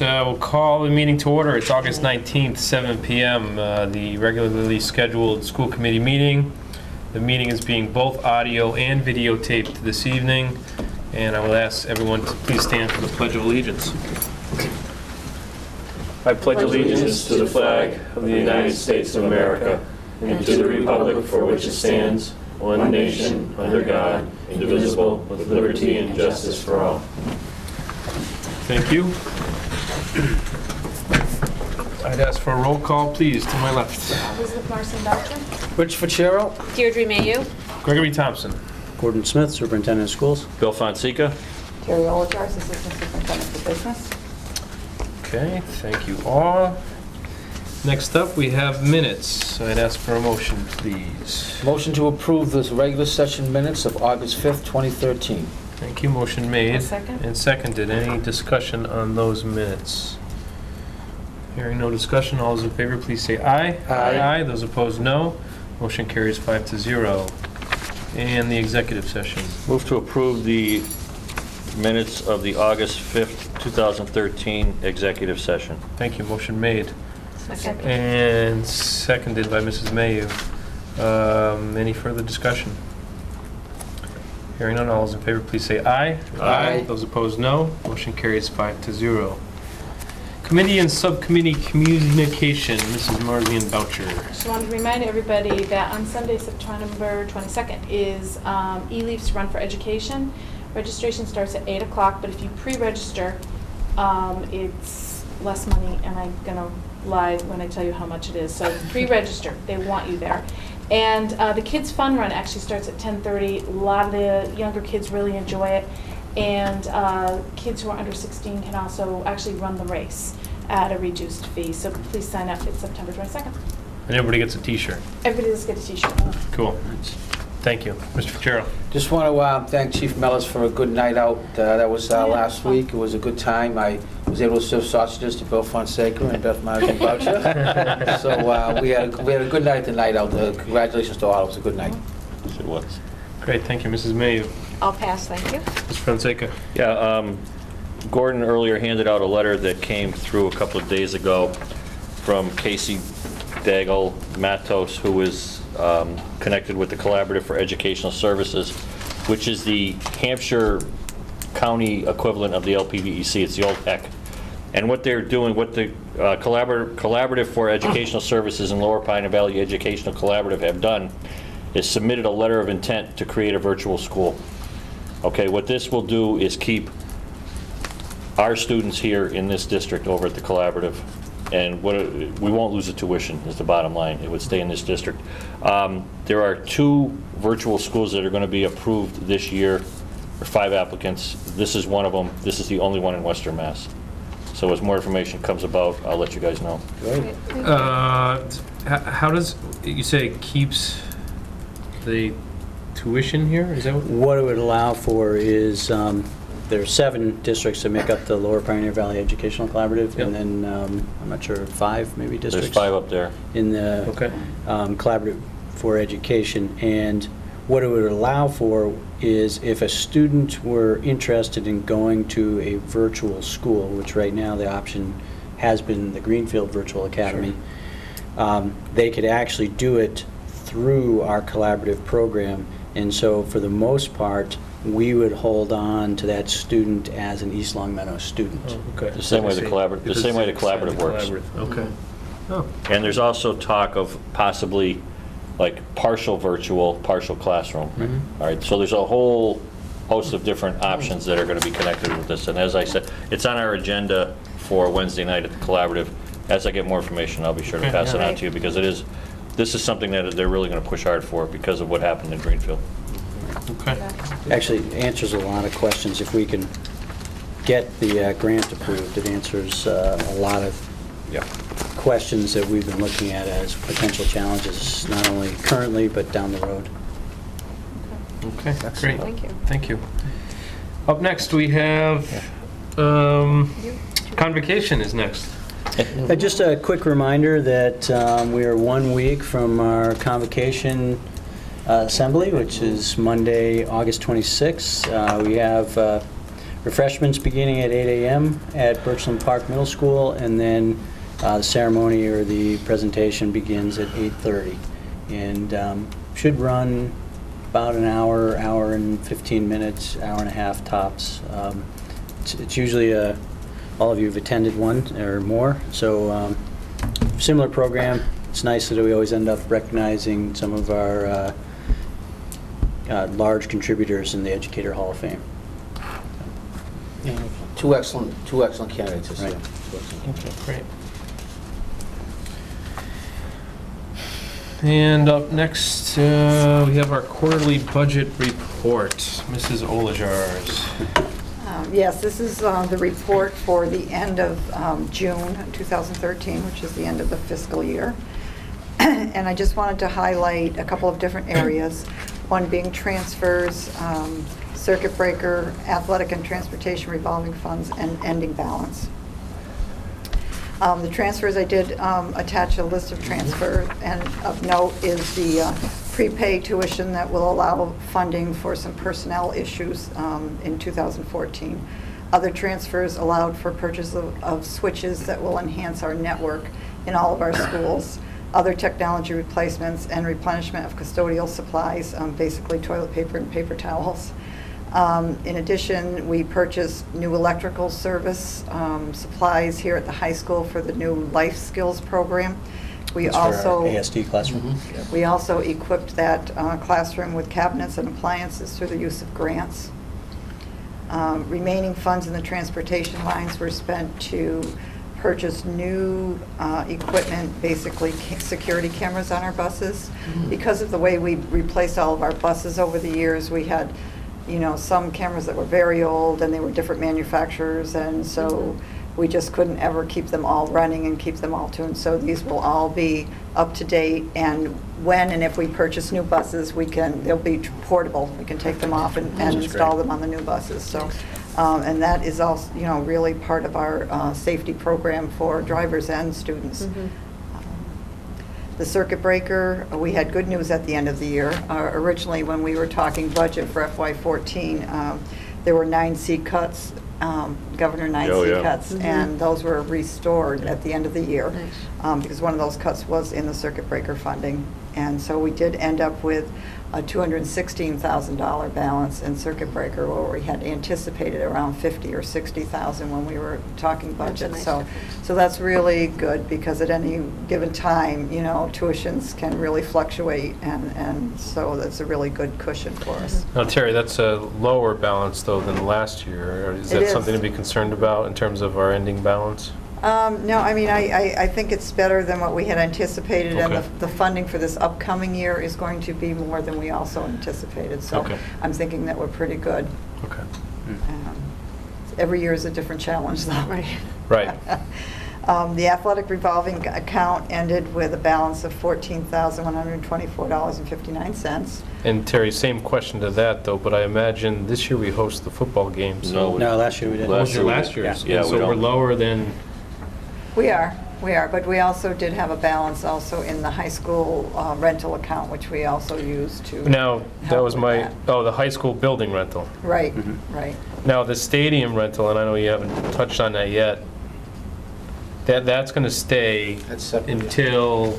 we'll call the meeting to order. It's August 19th, 7 p.m., the regularly scheduled school committee meeting. The meeting is being both audio and videotaped this evening, and I will ask everyone to please stand for the Pledge of Allegiance. I pledge allegiance to the flag of the United States of America and to the republic for which it stands, one nation, under God, indivisible, with liberty and justice for all. Thank you. I'd ask for a roll call, please, to my left. Elizabeth Marson Boucher. Rich Fitzgerald. Deirdre Mayu. Gregory Thompson. Gordon Smith, Superintendent of Schools. Bill Fonseca. Terry Olajars, Assistant Superintendent for Business. Okay, thank you all. Next up, we have minutes. I'd ask for a motion, please. Motion to approve the regular session minutes of August 5th, 2013. Thank you. Motion made. A second. And seconded. Any discussion on those minutes? Hearing no discussion, all those in favor, please say aye. Aye. Those opposed, no. Motion carries 5-0. And the executive session. Move to approve the minutes of the August 5th, 2013 executive session. Thank you. Motion made. Second. And seconded by Mrs. Mayu. Any further discussion? Hearing none, all those in favor, please say aye. Aye. Those opposed, no. Motion carries 5-0. Committee and subcommittee communication, Mrs. Marzian Boucher. Just wanted to remind everybody that on Sunday, September 22nd, is eLeaf's Run for Education. Registration starts at 8 o'clock, but if you pre-register, it's less money, and I'm going to lie when I tell you how much it is. So pre-register. They want you there. And the Kids Fun Run actually starts at 10:30. A lot of the younger kids really enjoy it. And kids who are under 16 can also actually run the race at a reduced fee. So please sign up. It's September 22nd. And everybody gets a t-shirt. Everybody does get a t-shirt. Cool. Thank you. Mr. Fitzgerald. Just want to thank Chief Mellis for a good night out. That was last week. It was a good time. I was able to serve sausages to Bill Fonseca and Beth Marzian Boucher. So we had a good night the night out. Congratulations to all. It was a good night. It was. Great. Thank you. Mrs. Mayu. I'll pass, thank you. Mr. Fonseca. Yeah, Gordon earlier handed out a letter that came through a couple of days ago from Casey Daigle Matos, who is connected with the Collaborative for Educational Services, which is the Hampshire County equivalent of the LPVEC. It's the old HEC. And what they're doing, what the Collaborative for Educational Services and Lower Pioneer Valley Educational Collaborative have done is submitted a letter of intent to create a virtual school. Okay, what this will do is keep our students here in this district over at the Collaborative, and we won't lose the tuition is the bottom line. It would stay in this district. There are 2 virtual schools that are going to be approved this year, or 5 applicants. This is one of them. This is the only one in Western Mass. So as more information comes about, I'll let you guys know. Great. How does, you say it keeps the tuition here? Is that What it would allow for is, there are 7 districts that make up the Lower Pioneer Valley Educational Collaborative, Yep. and then, I'm not sure, 5 maybe districts? There's 5 up there. In the Okay. Collaborative for Education. And what it would allow for is if a student were interested in going to a virtual school, which right now the option has been the Greenfield Virtual Academy, they could actually do it through our collaborative program. And so for the most part, we would hold on to that student as an East Long Meadow student. Oh, okay. The same way the collaborative works. Okay. Oh, And there's also talk of possibly like partial virtual, partial classroom. All right, so there's a whole host of different options that are going to be connected with this. And as I said, it's on our agenda for Wednesday night at the Collaborative. As I get more information, I'll be sure to Okay. pass it on to you, because this is something that they're really going to push hard for because of what happened in Greenfield. okay. Actually answers a lot of questions. If we can get the grant approved, it answers a lot of Yeah. questions that we've been looking at as potential challenges, not only currently, but down the road. Okay, great. Thank you. Thank you. Up next, we have convocation is next. Just a quick reminder that we are 1 week from our convocation assembly, which is Monday, August 26th. We have refreshments beginning at 8 a.m. at Birchland Park Middle School, and then the ceremony or the presentation begins at 8:30. And should run about an hour, hour and 15 minutes, hour and a half tops. It's usually all of you have attended one or more, so similar program. It's nice that we always end up recognizing some of our large contributors in the Educator Hall of Fame. Two excellent candidates this year. Right. Okay, great. And up next, we have our quarterly budget report. Mrs. Olajars. Yes, this is the report for the end of June 2013, which is the end of the fiscal year. And I just wanted to highlight a couple of different areas, one being transfers, circuit breaker, athletic and transportation revolving funds, and ending balance. The transfers, I did attach a list of transfers, and of note is the prepaid tuition that will allow funding for some personnel issues in 2014. Other transfers allowed for purchase of switches that will enhance our network in all of our schools. Other technology replacements and replenishment of custodial supplies, basically toilet paper and paper towels. In addition, we purchased new electrical service supplies here at the high school for the new life skills program. We That's for also our ASD classroom. we also equipped that classroom with cabinets and appliances through the use of grants. Remaining funds in the transportation lines were spent to purchase new equipment, basically security cameras on our buses. Because of the way we replaced all of our buses over the years, we had, some cameras that were very old and they were different manufacturers, and so we just couldn't ever keep them all running and keep them all tuned. So these will all be up to date, and when and if we purchase new buses, they'll be portable. We can take them off and install them on the new buses. So, and that is also, really part of our safety program for drivers and students. The circuit breaker, we had good news at the end of the year. Originally, when we were talking budget for FY14, there were 9 seat cuts, Governor 9 seat cuts, and those were restored at the end of the year because one of those cuts was in the circuit breaker funding. And so we did end up with a $216,000 balance in circuit breaker, where we had anticipated around $50,000 or $60,000 when we were talking budget. So that's really good, because at any given time, tuitions can really fluctuate, and so that's a really good cushion for us. Now, Terry, that's a lower balance, though, than last year. Is It that is. something to be concerned about in terms of our ending balance? No, I think it's better than what we had anticipated, and Okay. the funding for this upcoming year is going to be more than we also anticipated. So Okay. I'm thinking that we're pretty good. Okay. Every year is a different challenge, though. Right. The athletic revolving account ended with a balance of $14,124.59. And Terry, same question to that, though, but I imagine this year we host the football game, so... No, No, last year we didn't. What was Last your year we last did. year's? Yeah, And we so we're don't- lower than... We are, but we also did have a balance also in the high school rental account, which we also used to Now, that help was with my, that. the high school building rental. Right, right. Now, the stadium rental, and I know you haven't touched on that yet, that's going to stay That's separate. until,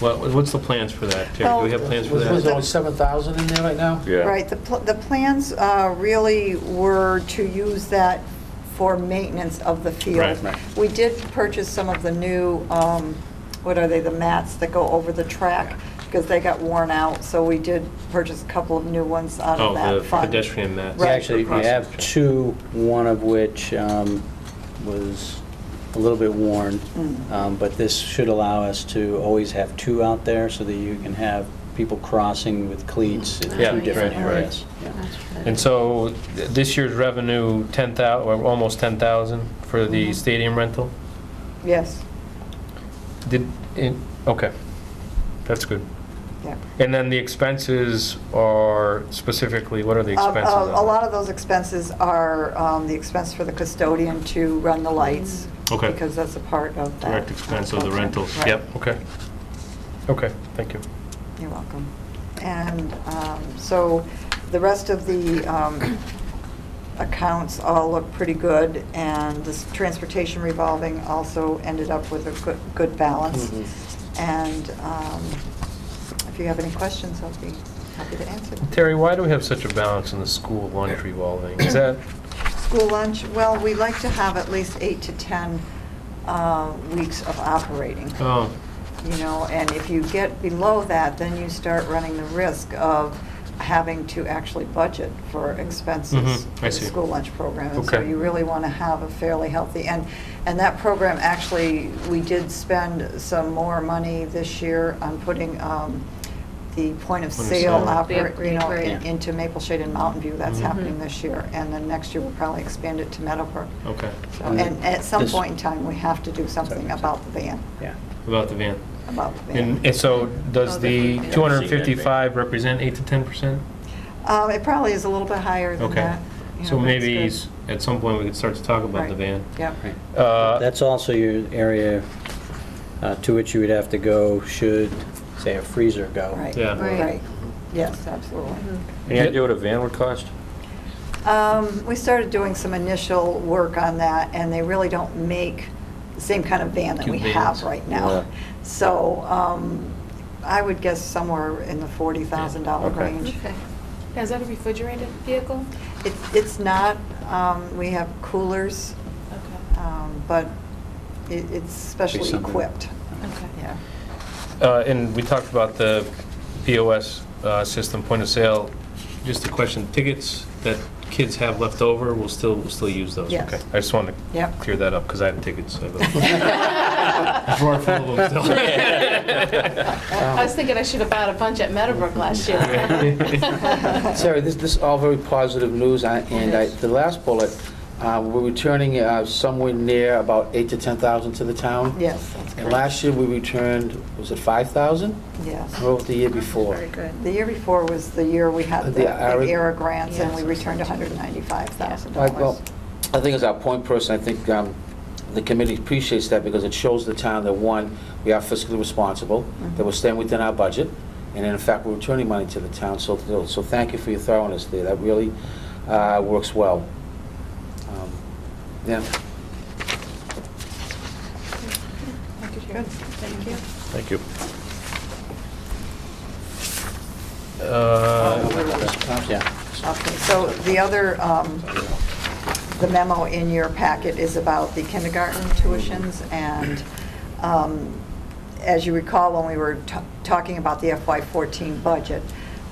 what's the plans for that, Terry? Do we have plans for Was that? there only 7,000 in there right now? Yeah. Right, the plans really were to use that for maintenance of the field. Right. Right. We did purchase some of the new, the mats that go over the track, because they got worn out, so we did purchase a couple of new ones out of Oh, that the fund. pedestrian mats. We Right. actually, we have 2, one of which was a little bit worn, but this should allow us to always have 2 out there, so that you can have people crossing with cleats in Yeah, 2 different right, right. areas. Yeah. And so this year's revenue, 10,000, or almost 10,000 for the stadium rental? Yes, Okay, that's good. yeah. And then the expenses are specifically, what are the expenses? on A that? lot of those expenses are the expense for the custodian to run the lights. Okay. Because that's a part of that. Direct expense of the contract. rentals. Right. Yep, okay. Okay, thank you. You're welcome. And so the rest of the accounts all look pretty good, and this transportation revolving also ended up with a good balance. And if you have any questions, I'll be happy to answer them. Terry, why do we have such a balance in the school lunch revolving? Is that, School lunch, well, we like to have at least 8 to 10 weeks of operating. oh, You know, and if you get below that, then you start running the risk of having to actually budget for expenses Mhm, I for the see. school lunch program. And so Okay. you really want to have a fairly healthy, and that program, actually, we did spend some more money this year on putting the point of sale The upgrade, right. into Maple Shade and Mountain View. That's Mhm. happening this year. And then next year, we'll probably expand it to Meadowbrook. okay. So, and at some This- point in time, we have to do something about the van, Yeah. About the van. about the van. And so does Oh, the the- 255 represent 8 to 10%? It probably is a little bit higher than Okay. that. you So know, but it's maybe good. at some point we could start to talk about the Right. van. Yep. Uh, That's also your area to which you would have to go should, say, a freezer go. Right. Yeah. Right. Yes, absolutely. Any idea what a van would cost? We started doing some initial work on that, and they really don't make the same kind of van that we Cube have vans. right now. Yeah. So I would guess somewhere in the $40,000 Okay. range. Okay. Now, is that a refrigerated vehicle? It's not, we have coolers, Okay. but it's specially something. equipped. Okay. Yeah. And we talked about the POS system, point of sale. Just a question, tickets that kids have left over, we'll still use those? Yes. Okay. I just wanted to Yep. clear that up, because I had tickets. I have a drawer full of them still. I was thinking I should have bought a bunch at Meadowbrook last year. Sarah, this is all very positive news, the last bullet, we're returning somewhere near about 8 to 10,000 to the town. Yes, that's And correct. last year, we returned, was it 5,000? Yes. What was the year before? good. The year before was the year we had the The ARA- ARA grants, and we Yes. returned $195,000. Right, well, I think as our point person, I think the committee appreciates that because it shows the town that, one, we are fiscally responsible, that we're staying within our budget, and in fact, we're returning money to the town, so thank you for your thoroughness there. That really works well. Yeah. Good. Thank you. Thank you. Yeah. Okay, so the other, the memo in your packet is about the kindergarten tuitions, and as you recall, when we were talking about the FY14 budget,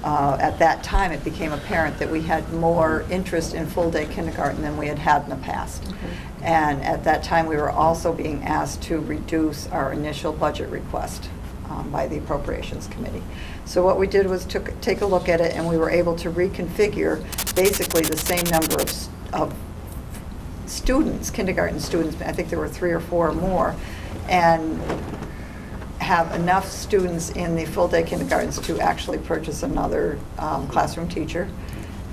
at that time, it became apparent that we had more interest in full-day kindergarten than we had had in the past. And at that time, we were also being asked to reduce our initial budget request by the Appropriations Committee. So what we did was take a look at it, and we were able to reconfigure basically the same number of students, kindergarten students, I think there were 3 or 4 more, and have enough students in the full-day kindergartens to actually purchase another classroom teacher,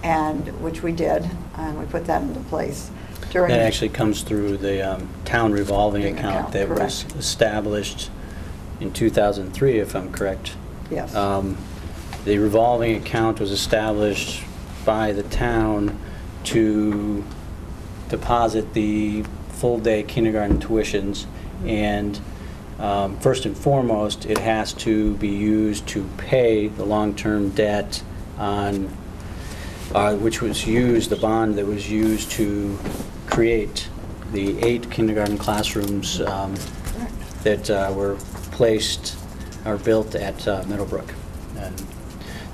and which we did, and we put that into place. During That actually comes through the town revolving Revolving account account, that was correct. established in 2003, if I'm correct. Yes. The revolving account was established by the town to deposit the full-day kindergarten tuitions, and first and foremost, it has to be used to pay the long-term debt on, which was used, the bond that was used to create the 8 kindergarten classrooms that were placed or built at Meadowbrook. And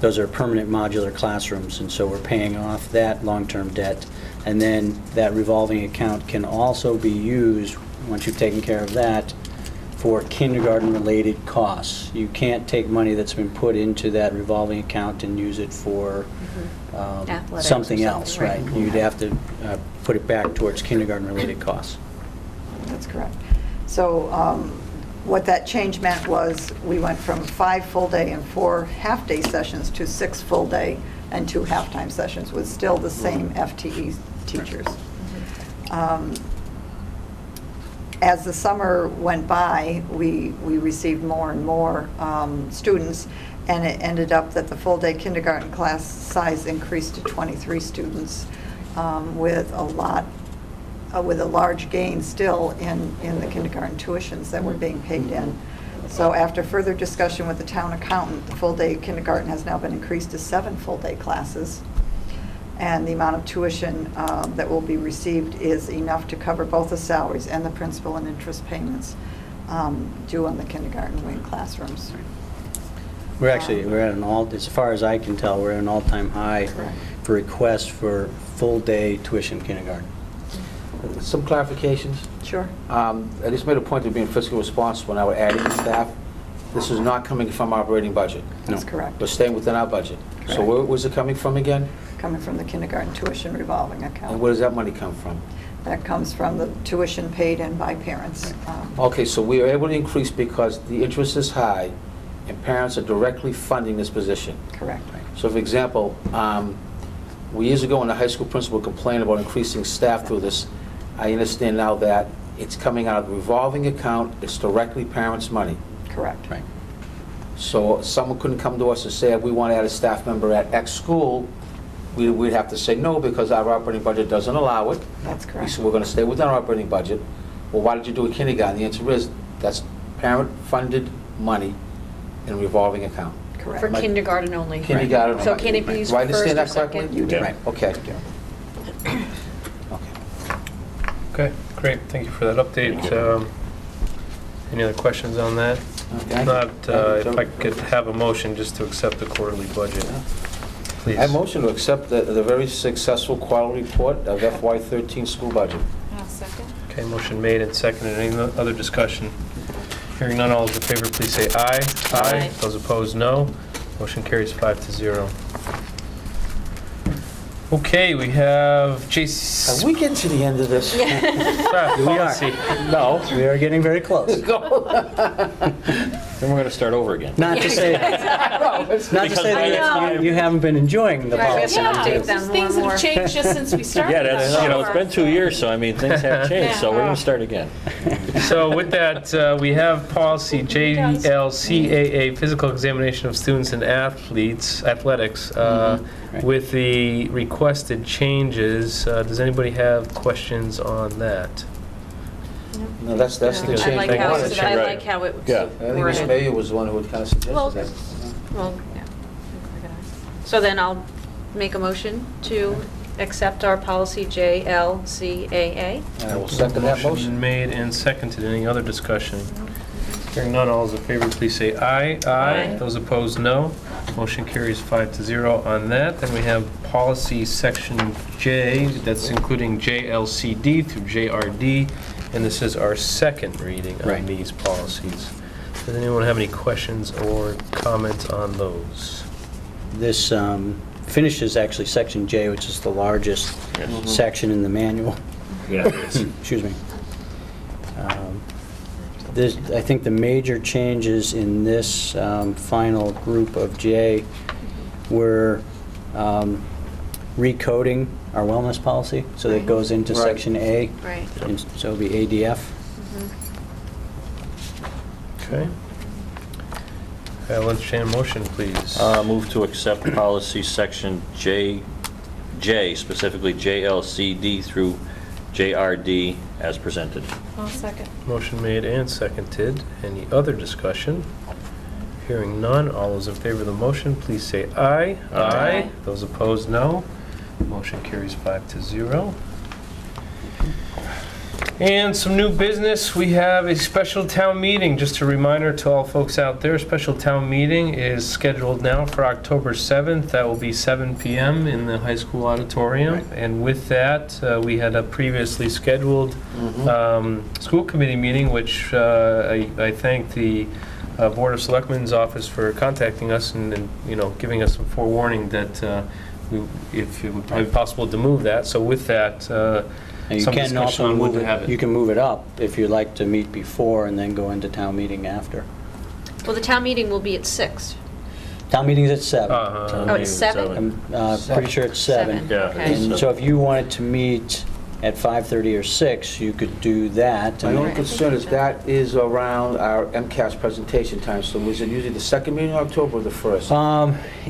those are permanent modular classrooms, and so we're paying off that long-term debt. And then that revolving account can also be used, once you've taken care of that, for kindergarten-related costs. You can't take money that's been put into that revolving account and use it for Athletics or something else, something, right? right. You'd have to put it back towards kindergarten-related costs. That's correct. So what that change meant was we went from 5 full-day and 4 half-day sessions to 6 full-day and 2 half-time sessions with still the same FTE teachers. As the summer went by, we received more and more students, and it ended up that the full-day kindergarten class size increased to 23 students. with a large gain still in the kindergarten tuitions that were being paid in. So after further discussion with the town accountant, the full-day kindergarten has now been increased to 7 full-day classes. And the amount of tuition that will be received is enough to cover both the salaries and the principal and interest payments due on the kindergarten wing classrooms. We're at as far as I can tell, we're at an all-time high Correct. for requests for full-day tuition kindergarten. Some clarifications. Sure. I just made a point of being fiscally responsible when I was adding staff. This is not coming from our operating budget. That's No. correct. We're staying within our budget. So Correct. where was it coming from again? Coming from the kindergarten tuition revolving And account. where does that money come from? That comes from the tuition paid in by parents. Okay, so we are able to increase because the interest is high and parents are directly funding this position. Correct. So for example, years ago when the high school principal complained about increasing staff through this, I understand now that it's coming out of the revolving account, it's directly parents' money. Correct. Right. So someone couldn't come to us and say, we want to add a staff member at X school, we'd have to say no because our operating budget doesn't allow it. That's We correct. said, we're going to stay within our operating budget. Well, why did you do a kindergarten? The answer is, that's parent-funded money in a revolving account. Correct. For kindergarten only. Kindergarten. So can it be used Do I for first understand or that correctly? second? You do. Right, okay. Okay. Okay, great, thank you for that update. Any other questions on that? Okay. If not, if I could have a motion just to accept the quarterly budget, please. I motion to accept the very successful quality report of FY13 school budget. I'll second. Okay, motion made and seconded. Any other discussion? Hearing none, all those in favor, please say aye. Aye. Those opposed, no. Motion carries 5-0. Okay, we have Are J.C. we getting to the end of this? policy. No. We are getting very close. Then we're going to start over again. Not to say, not to say that you haven't been enjoying the Right, we have policy. to Yeah, update there's them things that more. have changed just since we started. Yeah, that's, that. it's been 2 years, so I mean, things have changed, so we're going to start again. So with that, we have policy JLCAA, physical examination of students and athletics, Right. with the requested changes. Does anybody have questions on that? No, that's the I change. like they how, wanted. it's- I like how it Yeah. I think Ms. worded. Mayor was the one who had kind of suggested Well, that. Well, yeah. So then I'll make a motion to accept our policy JLCAA. And I will second that motion. Made and seconded. Any other discussion? Hearing none, all those in favor, please say aye. Aye. Those opposed, no. Motion carries 5-0 on that. Then we have policy section J, that's including JLCD through JRD, and this is our second reading on Right. these policies. Does anyone have any questions or comments on those? This finishes actually section J, which is the largest section in the manual. Yeah. Excuse me. I think the major changes in this final group of J were recoding our wellness policy, so that goes into Right. section A, Right. and so it'll be ADF. Okay. I'll entertain a motion, please. Move to accept policy section J, specifically JLCD through JRD as presented. I'll second. Motion made and seconded. Any other discussion? Hearing none, all those in favor of the motion, please say aye. Aye. Those opposed, no. Motion carries 5-0. And some new business, we have a special town meeting. Just a reminder to all folks out there, special town meeting is scheduled now for October 7th. That will be 7 p.m. in the high school auditorium. And with that, we had a previously scheduled school committee meeting, which I thank the Board of Selectmen's office for contacting us and giving us some forewarning that if it would probably be possible to move that. So with that, And you some can discussion also on when move to have it, it. you can move it up if you'd like to meet before and then go into town meeting after. Well, the town meeting will be at 6. Town meeting's at 7. Oh, it's 7? I'm pretty sure it's 7. Yeah. Okay. And so if you wanted to meet at 5:30 or 6, you could do that. My and- only concern is that is around our MCAS presentation time, so was it usually the second meeting in October or the first?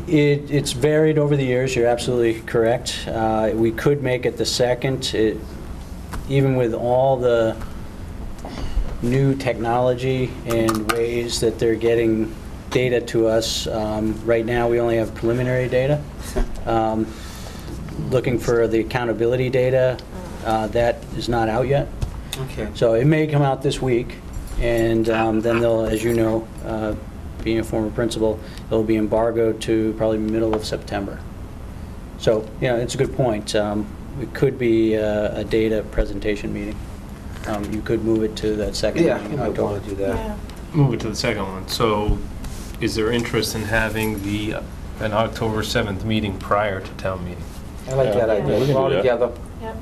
It's varied over the years, you're absolutely correct. We could make it the second. Even with all the new technology and ways that they're getting data to us, right now we only have preliminary data. Looking for the accountability data, that is not out yet. Okay. So it may come out this week, and then they'll, as you know, being a former principal, it'll be embargoed to probably middle of September. So, it's a good point. It could be a data presentation meeting. You could move it to that second Yeah, meeting you in might October. want to do that. Yeah. Move it to the second one. So is there interest in having an October 7th meeting prior to town meeting? I like that Yeah. idea. We can We're all do that. together. Yep.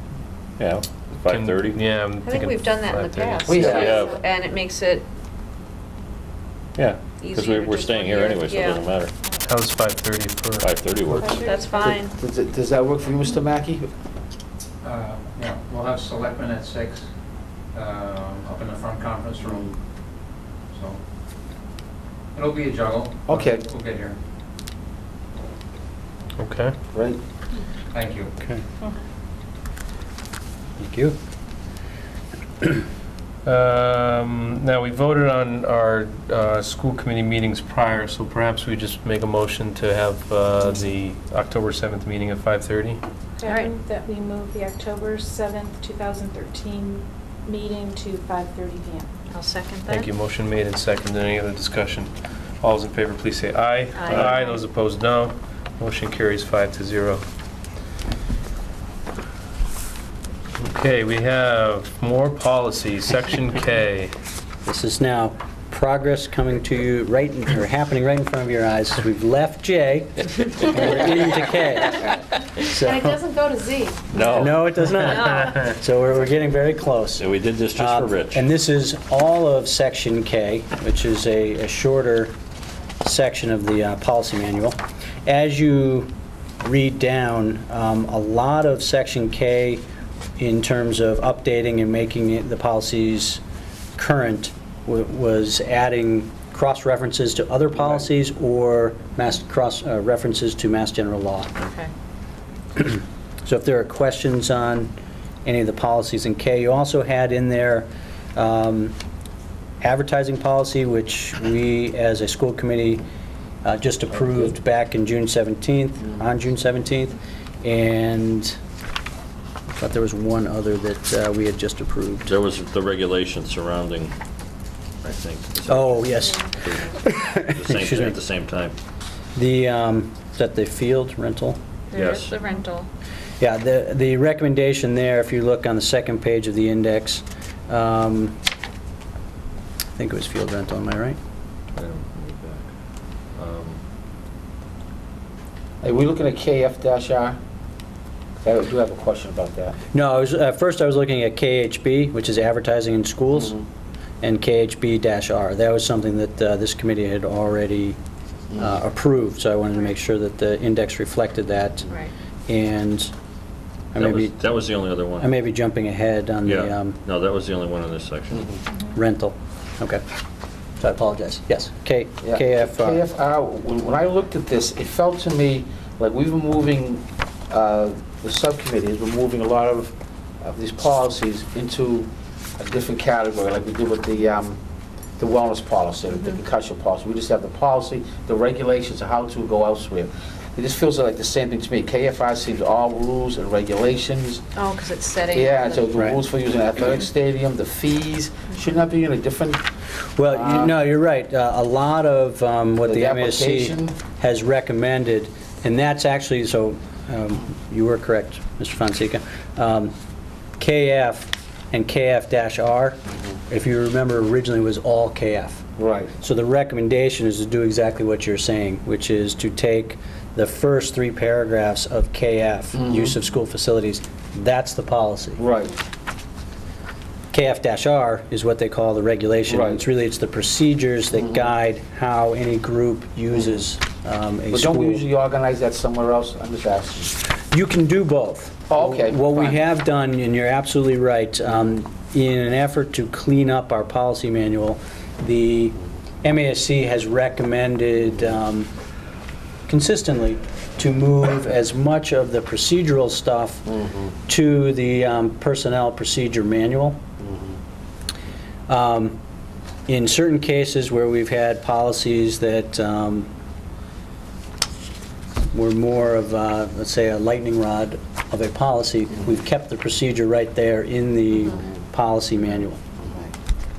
Yeah, 5:30? Yeah, I'm I think thinking we've done that in the 5:30. past. We have. Yeah. And it makes it Yeah, because easier we're just staying to here hear. anyway, so it Yeah. doesn't matter. How's 5:30 for? 5:30 works. That's fine. Does that work for you, Mr. Mackey? Yeah, we'll have selectmen at 6, up in the front conference room, so it'll be a juggle. but Okay. We'll get here. Okay. Right. Thank you. Okay. Thank you. Now, we voted on our school committee meetings prior, so perhaps we just make a motion to have the October 7th meeting at 5:30. All right. I move that we move the October 7th, 2013 meeting to 5:30 PM. I'll second that. Thank you. Motion made and seconded. Any other discussion? All those in favor, please say aye. Aye. Those opposed, no. Motion carries 5-0. Okay, we have more policies, Section K. This is now progress coming to you happening right in front of your eyes. We've left J, and we're into K. So- And it doesn't go to Z. No, it does not. No. So we're getting very close. So we did this just for Rich. And this is all of Section K, which is a shorter section of the policy manual. As you read down, a lot of Section K, in terms of updating and making the policies current, was adding cross-references to other policies or cross-references to Mass General Law. Okay. So if there are questions on any of the policies in K, you also had in there advertising policy, which we, as a school committee, just approved back in June 17th, on June 17th, and I thought there was one other that we had just approved. There was the regulation surrounding, I think. Oh, yes. Excuse me. At the same time. Is that the field rental? There's Yes. the rental. Yeah, the recommendation there, if you look on the second page of the index, I think it was field rental, am I right? Are we looking at KF-R? I do have a question about that. No, first I was looking at KHB, which is advertising in schools, Mhm. and KHB-R. That was something that this committee had already approved, so I wanted to make sure that the index reflected that. Right. And That was the only other I one. may be jumping ahead on the Yeah, no, that was the only one in this section. rental. Okay. So I apologize. Yes, Yeah, KFR. KFR, when I looked at this, it felt to me like we've been moving, the subcommittee has been moving a lot of these policies into a different category, like we did with the wellness policy, the concussion policy. We just have the policy, the regulations, and how to go elsewhere. It just feels like the same thing to me. KFR seems all rules and regulations. Oh, because it's setting. Yeah, so the Right. rules for using an athletic stadium, the fees, shouldn't that be in a different? Well, no, you're right. A lot of what The the MASC application? has recommended, and that's actually, so you were correct, Mr. Fonseca. KF and KF-R, if you remember, originally was all KF. Right. So the recommendation is to do exactly what you're saying, which is to take the first 3 paragraphs of KF, use of school facilities, that's the policy. Right. KF-R is what they call the regulation. Right. It's the procedures that guide how any group uses a But don't we school. usually organize that somewhere else? I'm just asking. You can do both. Oh, okay, What we fine. have done, and you're absolutely right, in an effort to clean up our policy manual, the MASC has recommended consistently to move as much of the procedural stuff to the personnel procedure manual. In certain cases where we've had policies that were more of, let's say, a lightning rod of a policy, we've kept the procedure right there in the policy manual.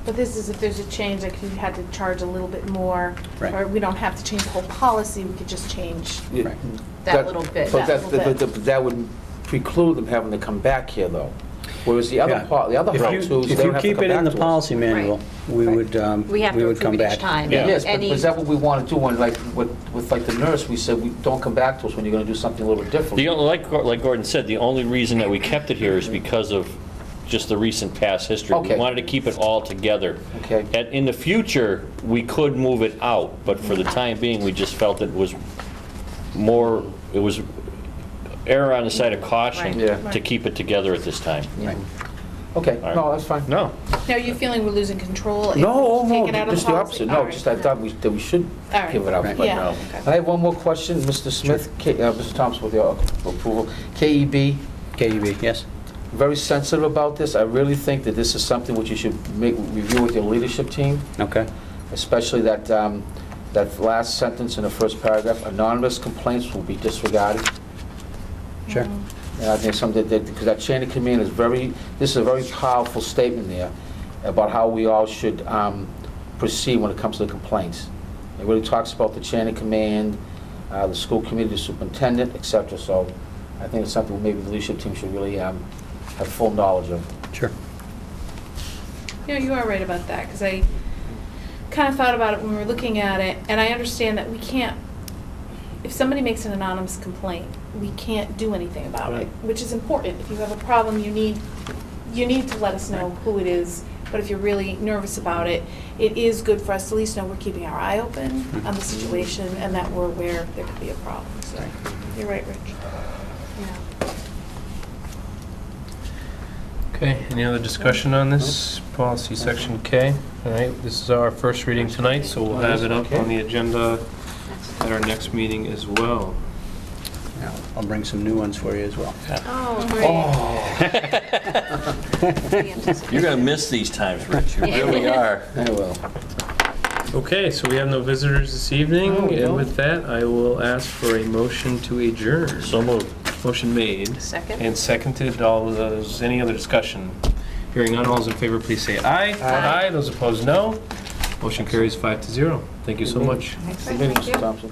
But this is if there's a change, like if you had to charge a little bit more, Right. or we don't have to change the whole policy, we could just change Yeah, Right. that little bit, But that little bit. that would preclude them having to come back here, though. Whereas the other Yeah. part, the other If how you- to's, they If you don't have to keep come it in back the to us. policy manual, we Right. would, We have to would come approve it back. each time. Yeah. Yes, but Any- is that what we want to do when, like, with like the nurse, we said, don't come back to us when you're going to do something a little bit different? The only, like Gordon said, the only reason that we kept it here is because of just the recent past history. Okay. We wanted to keep it all together. Okay. And in the future, we could move it out, but for the time being, we just felt it was more, it was error on the side of caution Right. Yeah. to keep it together at this time. Right. Okay, All right. no, that's fine. No. Now, are you feeling we're losing control? if No, we take it out no, of just the policy? opposite. All No, right. just I thought that we should All right. give it out, but Right. Yeah, no. okay. I have one more question, Mr. Smith, Mr. Thompson, with your approval. KEB, KUB, yes? very sensitive about this. I really think that this is something which you should review with your leadership team, Okay. especially that, that last sentence in the first paragraph, anonymous complaints will be disregarded. Sure. And I think something that, because that chain of command is this is a very powerful statement there about how we all should proceed when it comes to the complaints. It really talks about the chain of command, the school committee, the superintendent, et cetera. So I think it's something maybe the leadership team should really have full knowledge of. Sure. You know, you are right about that, because I kind of thought about it when we were looking at it, and I understand that we can't, if somebody makes an anonymous complaint, we can't do anything about it, Right. which is important. If you have a problem, you need to let us know who it is, but if you're really nervous about it, it is good for us to at least know we're keeping our eye open on the situation, and that we're aware there could be a problem, so, you're right, Rich. Yeah. Okay, any other discussion on this? Policy section K. All right, this is our first reading tonight, so we'll have it up on the agenda at our next meeting as well. Yeah, I'll bring some new ones for you as well. Oh, great. You're going to miss these times, Rich. You really are. I will. Okay, so we have no visitors this evening, and with that, I will ask for a motion to adjourn. So moved. Motion made. Second. And seconded. All those, any other discussion? Hearing none, all those in favor, please say aye. Aye. Those opposed, no. Motion carries 5-0. Thank you so much. Good meeting, Mr. Thompson.